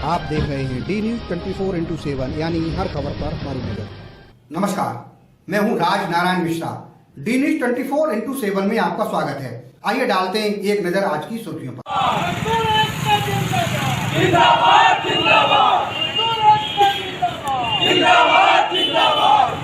आप देख रहे हैं डी न्यूज 24x7 यानी हर खबर पर हमारी नजर। नमस्कार, मैं हूं Raj Narayan Mishra. D news 24x7 में आपका स्वागत है। आइए डालते हैं एक नजर आज की सुर्खियों पर। जिंदाबाद जिंदाबाद जिंदाबाद जिंदाबाद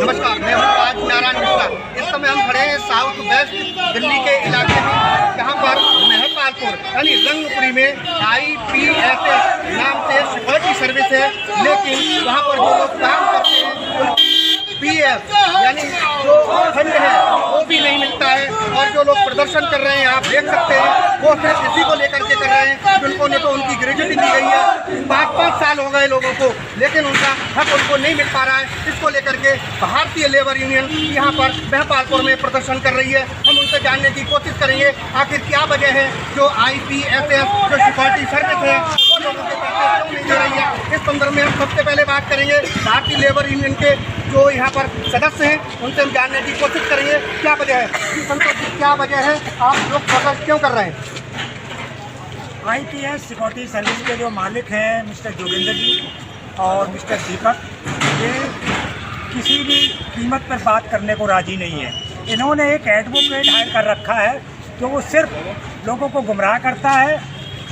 नमस्कार, मैं हूं राज नारायण मिश्रा। इस समय हम खड़े हैं साउथ वेस्ट दिल्ली के इलाके में, जहां पर महपालपुर यानी रंगपुरी में IPSS नाम से सिक्योरिटी सर्विस है, लेकिन वहां पर जो लोग काम करते हैं PF यानी जो फंड है वो भी नहीं मिलता है। और जो लोग प्रदर्शन कर रहे हैं आप देख सकते हैं, वो सिर्फ इसी को लेकर के कर रहे हैं। उनको ने तो उनकी ग्रेजुएटी दी गई है, 5-5 साल हो गए लोगों को, लेकिन उनका हक उनको नहीं मिल पा रहा है। इसको लेकर के भारतीय लेबर यूनियन यहाँ पर महपालपुर में प्रदर्शन कर रही है। हम उनसे जानने की कोशिश करेंगे आखिर क्या वजह है जो IPSS जो सिक्योरिटी सर्विस है वो लोगों के पैसे क्यों नहीं दे रही है। इस संदर्भ में हम सबसे पहले बात करेंगे भारतीय लेबर यूनियन के जो यहाँ पर सदस्य हैं, उनसे हम जानने की कोशिश करेंगे क्या वजह है। संतोष जी, क्या वजह है, आप लोग प्रदर्शन क्यों कर रहे हैं? IPS सिक्योरिटी सर्विस के जो मालिक हैं मिस्टर जोगिंदर जी और मिस्टर दीपक, ये किसी भी कीमत पर बात करने को राजी नहीं है। इन्होंने एक एडवोकेट हायर कर रखा है जो वो सिर्फ लोगों को गुमराह करता है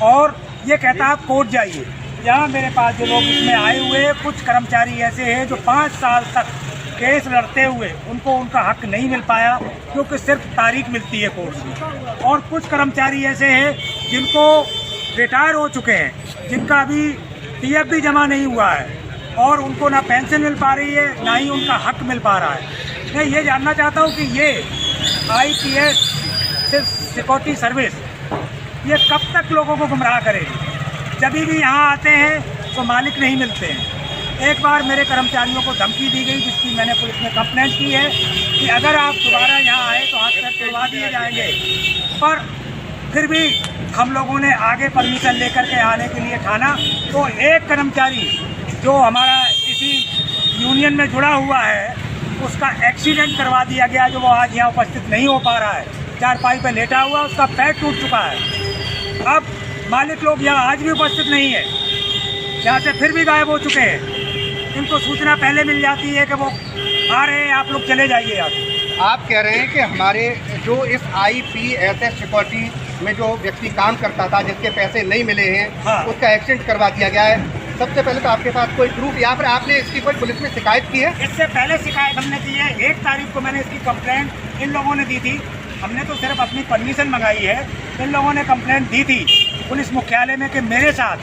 और ये कहता है आप कोर्ट जाइए। यहाँ मेरे पास जो लोग इसमें आए हुए हैं, कुछ कर्मचारी ऐसे हैं जो 5 साल तक केस लड़ते हुए उनको उनका हक नहीं मिल पाया क्योंकि सिर्फ तारीख मिलती है कोर्ट से। और कुछ कर्मचारी ऐसे हैं जिनको रिटायर हो चुके हैं, जिनका अभी PF भी जमा नहीं हुआ है और उनको ना पेंशन मिल पा रही है ना ही उनका हक मिल पा रहा है। मैं ये जानना चाहता हूँ कि ये IPS सिक्योरिटी सर्विस ये कब तक लोगों को गुमराह करेगी। जब भी यहाँ आते हैं तो मालिक नहीं मिलते हैं। एक बार मेरे कर्मचारियों को धमकी दी गई जिसकी मैंने पुलिस में कंप्लेंट की है कि अगर आप दोबारा यहाँ आए तो हाथ पैर तोड़वा दिए जाएंगे। पर फिर भी हम लोगों ने आगे परमिशन लेकर के आने के लिए ठाना तो एक कर्मचारी जो हमारा इसी यूनियन में जुड़ा हुआ है उसका एक्सीडेंट करवा दिया गया, जो वो आज यहाँ उपस्थित नहीं हो पा रहा है। चारपाई पे लेटा हुआ, उसका पैर टूट चुका है। अब मालिक लोग यहाँ आज भी उपस्थित नहीं है, यहाँ से फिर भी गायब हो चुके हैं। इनको सूचना पहले मिल जाती है कि वो आ रहे हैं, आप लोग चले जाइए। आप कह रहे हैं कि हमारे जो इस IPSS सिक्योरिटी में जो व्यक्ति काम करता था जिसके पैसे नहीं मिले हैं, हाँ। उसका एक्सीडेंट करवा दिया गया है। सबसे पहले तो आपके पास कोई प्रूफ या फिर आपने इसकी कोई पुलिस में शिकायत की है? इससे पहले शिकायत हमने की है। 1 तारीख को मैंने इसकी कंप्लेंट इन लोगों ने दी थी। हमने तो सिर्फ अपनी परमिशन मंगाई है। इन लोगों ने कंप्लेंट दी थी पुलिस मुख्यालय में कि मेरे साथ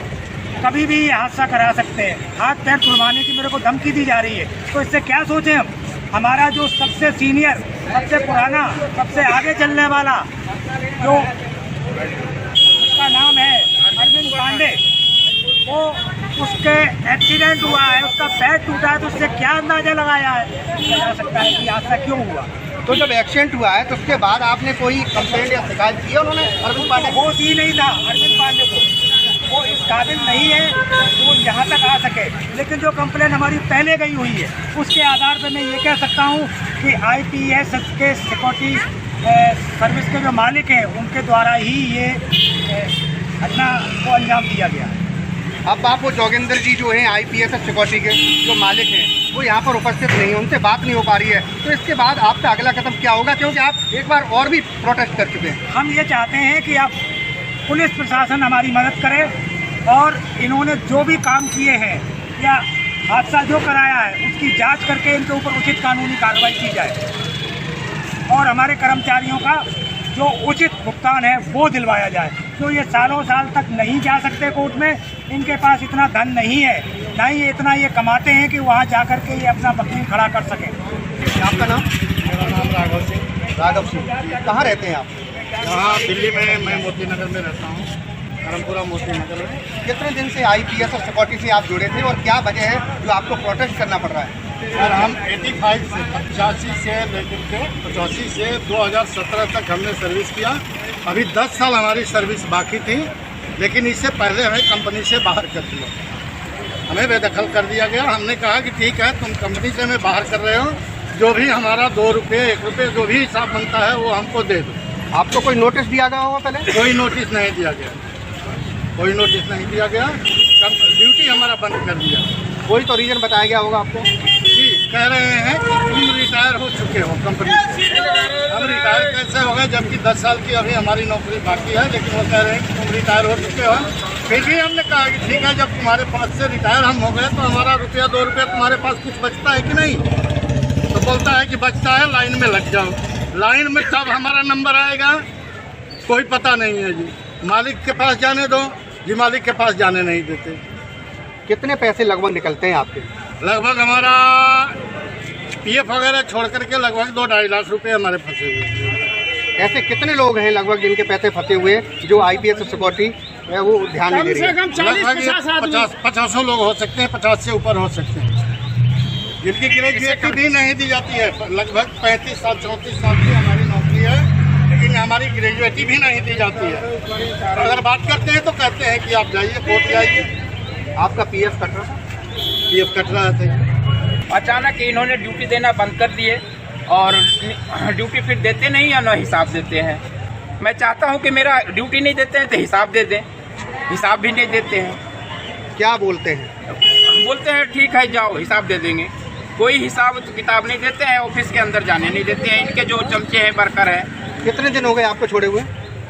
कभी भी ये हादसा करा सकते हैं, हाथ पैर तुड़वाने की मेरे को धमकी दी जा रही है। तो इससे क्या सोचें हम? हमारा जो सबसे सीनियर, सबसे पुराना, सबसे आगे चलने वाला जो उसका नाम है अरविंद पांडे, वो उसके एक्सीडेंट हुआ है, उसका पैर टूटा है, तो उससे क्या अंदाजा लगाया जा सकता है कि हादसा क्यों हुआ। तो जब एक्सीडेंट हुआ है तो उसके बाद आपने कोई कंप्लेंट या शिकायत की है उन्होंने अरविंद पांडे? होश ही नहीं था अरविंद पांडे को, वो इस काबिल नहीं है वो यहाँ तक आ सके। लेकिन जो कंप्लेंट हमारी पहले गई हुई है उसके आधार पर मैं ये कह सकता हूँ कि IPS के सिक्योरिटी सर्विस के जो मालिक हैं उनके द्वारा ही ये घटना को अंजाम दिया गया है। अब आप वो जोगिंदर जी जो हैं IPSS सिक्योरिटी के जो मालिक हैं वो यहाँ पर उपस्थित नहीं है, उनसे बात नहीं हो पा रही है, तो इसके बाद आपका अगला कदम क्या होगा? क्योंकि आप एक बार और भी प्रोटेस्ट कर चुके हैं। हम ये चाहते हैं कि आप पुलिस प्रशासन हमारी मदद करे और इन्होंने जो भी काम किए हैं या हादसा जो कराया है उसकी जांच करके इनके ऊपर उचित कानूनी कार्रवाई की जाए और हमारे कर्मचारियों का जो उचित भुगतान है वो दिलवाया जाए। तो ये सालों साल तक नहीं जा सकते कोर्ट में, इनके पास इतना धन नहीं है, ना ही इतना ये कमाते हैं कि वहाँ जा कर के ये अपना वकील खड़ा कर सकें। आपका नाम? मेरा नाम राघव सिंह। राघव सिंह, कहाँ रहते हैं आप? यहाँ दिल्ली में मैं मोती नगर में रहता हूँ, करमपुरा मोती नगर में। कितने दिन से IPS और सिक्योरिटी से आप जुड़े थे और क्या वजह है जो आपको प्रोटेस्ट करना पड़ रहा है? सर हम 85 से 85 से लेकर के 85 से 2017 तक हमने सर्विस किया। अभी 10 साल हमारी सर्विस बाकी थी, लेकिन इससे पहले हमें कंपनी से बाहर कर दिया, हमें बेदखल कर दिया गया। हमने कहा कि ठीक है, तुम कंपनी से हमें बाहर कर रहे हो, जो भी हमारा 2 रुपये 1 रुपये जो भी हिसाब बनता है वो हमको दे दो। आपको कोई नोटिस दिया गया होगा पहले? कोई नोटिस नहीं दिया गया, कोई नोटिस नहीं दिया गया। ड्यूटी हमारा बंद कर दिया। कोई तो रीजन बताया गया होगा आपको? जी, कह रहे हैं कि तुम रिटायर हो चुके हो कंपनी से। हम रिटायर कैसे हो गए जबकि 10 साल की अभी हमारी नौकरी बाकी है, लेकिन वो कह रहे हैं कि तुम रिटायर हो चुके हो। फिर भी हमने कहा कि ठीक है, जब तुम्हारे पास से रिटायर हम हो गए तो हमारा रुपया 2 रुपया तुम्हारे पास कुछ बचता है कि नहीं? तो बोलता है कि बचता है, लाइन में लग जाओ। लाइन में कब हमारा नंबर आएगा कोई पता नहीं है जी। मालिक के पास जाने दो जी, मालिक के पास जाने नहीं देते। कितने पैसे लगभग निकलते हैं आपके? लगभग हमारा PF वगैरह छोड़ करके लगभग 2-2.5 लाख रुपए हमारे फंसे हुए हैं। ऐसे कितने लोग हैं लगभग जिनके पैसे फंसे हुए जो IPS और सिक्योरिटी वो ध्यान नहीं दे रही है? लगभग 50 लोग हो सकते हैं, 50 से ऊपर हो सकते हैं, जिनकी ग्रेजुएटी भी नहीं दी जाती है। लगभग 35 साल 34 साल की हमारी नौकरी है, लेकिन हमारी ग्रेजुएटी भी नहीं दी जाती है। अगर बात करते हैं तो कहते हैं कि आप जाइए कोर्ट जाइए। आपका PF कट रहा? PF कट रहा था। अचानक इन्होंने ड्यूटी देना बंद कर दिए और ड्यूटी फिर देते नहीं या ना हिसाब देते हैं। मैं चाहता हूं कि मेरा ड्यूटी नहीं देते हैं तो हिसाब दे दें, हिसाब भी नहीं देते हैं। क्या बोलते हैं? बोलते हैं ठीक है जाओ हिसाब दे देंगे, कोई हिसाब तो किताब नहीं देते हैं, ऑफिस के अंदर जाने नहीं देते हैं। इनके जो चमचे हैं वर्कर हैं। कितने दिन हो गए आपको छोड़े हुए?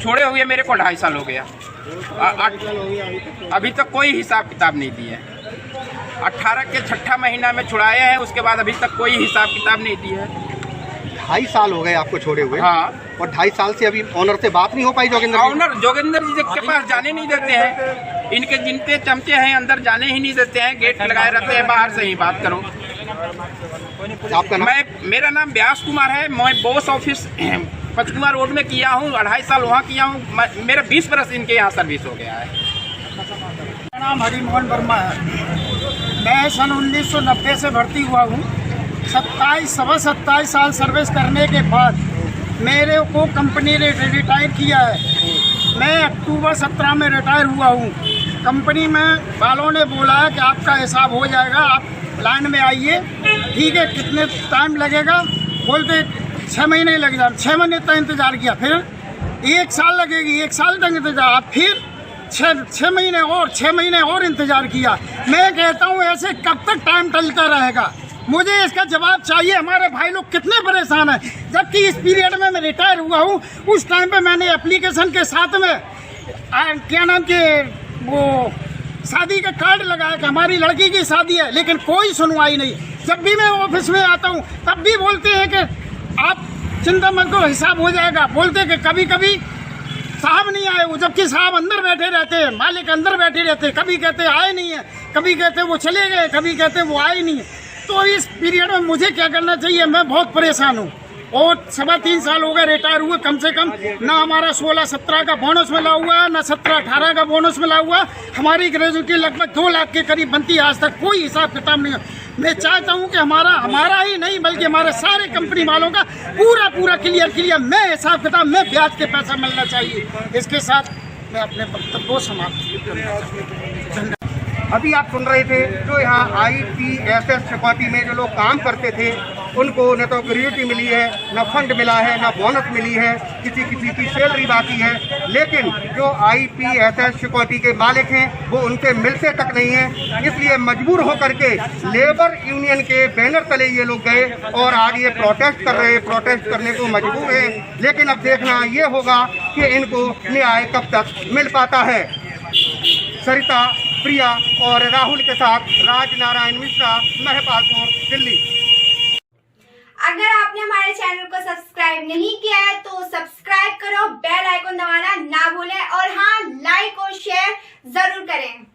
छोड़े हुए मेरे को 2.5 साल हो गया। अभी तक कोई हिसाब किताब नहीं दी है। 18 के 6ठा महीना में छुड़ाए हैं, उसके बाद अभी तक कोई हिसाब किताब नहीं दी है। 2.5 साल हो गए आपको छोड़े हुए? हाँ। और 2.5 साल से अभी ऑनर से बात नहीं हो पाई? जोगिंदर जी के पास जाने नहीं देते हैं। इनके जिनके चमचे हैं अंदर जाने ही नहीं देते हैं, गेट लगाए रहते हैं, बाहर से ही बात करो। आपका नाम? मेरा नाम व्यास कुमार है। मैं बॉस ऑफिस पचकुमा रोड में किया हूँ, 2.5 साल वहाँ किया हूँ। मेरा 20 बरस इनके यहाँ सर्विस हो गया है। मेरा नाम हरिमोहन वर्मा है। मैं सन 1990 से भर्ती हुआ हूँ। 27 साल सर्विस करने के बाद मेरे को कंपनी ने रिटायर किया है। मैं अक्टूबर 17 में रिटायर हुआ हूँ। कंपनी में वालों ने बोला है कि आपका हिसाब हो जाएगा, आप लाइन में आइए। ठीक है, कितने टाइम लगेगा? बोलते 6 महीने लग जाए। 6 महीने तक इंतज़ार किया, फिर 1 साल लगेगी, 1 साल तक इंतज़ार, फिर 6 महीने और 6 महीने और इंतज़ार किया। मैं कहता हूँ ऐसे कब तक टाइम टलता रहेगा? मुझे इसका जवाब चाहिए। हमारे भाई लोग कितने परेशान हैं, जबकि इस पीरियड में मैं रिटायर हुआ हूँ। उस टाइम पे मैंने एप्लीकेशन के साथ में क्या नाम के वो शादी का कार्ड लगाया कि हमारी लड़की की शादी है, लेकिन कोई सुनवाई नहीं। जब भी मैं ऑफिस में आता हूँ तब भी बोलते हैं कि आप चिंता मत करो, हिसाब हो जाएगा। बोलते कि कभी कभी साहब नहीं आए, वो जबकि साहब अंदर बैठे रहते हैं, मालिक अंदर बैठे रहते हैं। कभी कहते आए नहीं है, कभी कहते वो चले गए, कभी कहते वो आए नहीं है। तो इस पीरियड में मुझे क्या करना चाहिए? मैं बहुत परेशान हूँ और 3.25 साल हो गए रिटायर हुए। कम से कम ना हमारा 16-17 का बोनस मिला हुआ, ना 17-18 का बोनस मिला हुआ। हमारी ग्रेजुएटी लगभग 2 लाख के करीब बनती है, आज तक कोई हिसाब किताब नहीं है। मैं चाहता हूं कि हमारा ही नहीं बल्कि हमारे सारे कंपनी वालों का पूरा क्लियर मैं हिसाब किताब में ब्याज के पैसा मिलना चाहिए। इसके साथ मैं अपने वक्तव्य को समाप्त करना। अभी आप सुन रहे थे जो यहाँ IPSS सिक्योरिटी में जो लोग काम करते थे उनको न तो ग्रेजुएटी मिली है, न फंड मिला है, न बोनस मिली है, किसी की सैलरी बाकी है। लेकिन जो IPSS सिक्योरिटी के मालिक हैं वो उनके मिलते तक नहीं है। इसलिए मजबूर होकर के लेबर यूनियन के बैनर तले ये लोग गए और आज ये प्रोटेस्ट कर रहे हैं, प्रोटेस्ट करने को मजबूर हैं। लेकिन अब देखना ये होगा कि इनको न्याय कब तक मिल पाता है। सरिता, प्रिया और राहुल के साथ राजनारायण मिश्रा, महपालपुर, दिल्ली। अगर आपने हमारे चैनल को सब्सक्राइब नहीं किया है तो सब्सक्राइब करो, बेल आइकन दबाना ना भूलें और हाँ, लाइक और शेयर जरूर करें।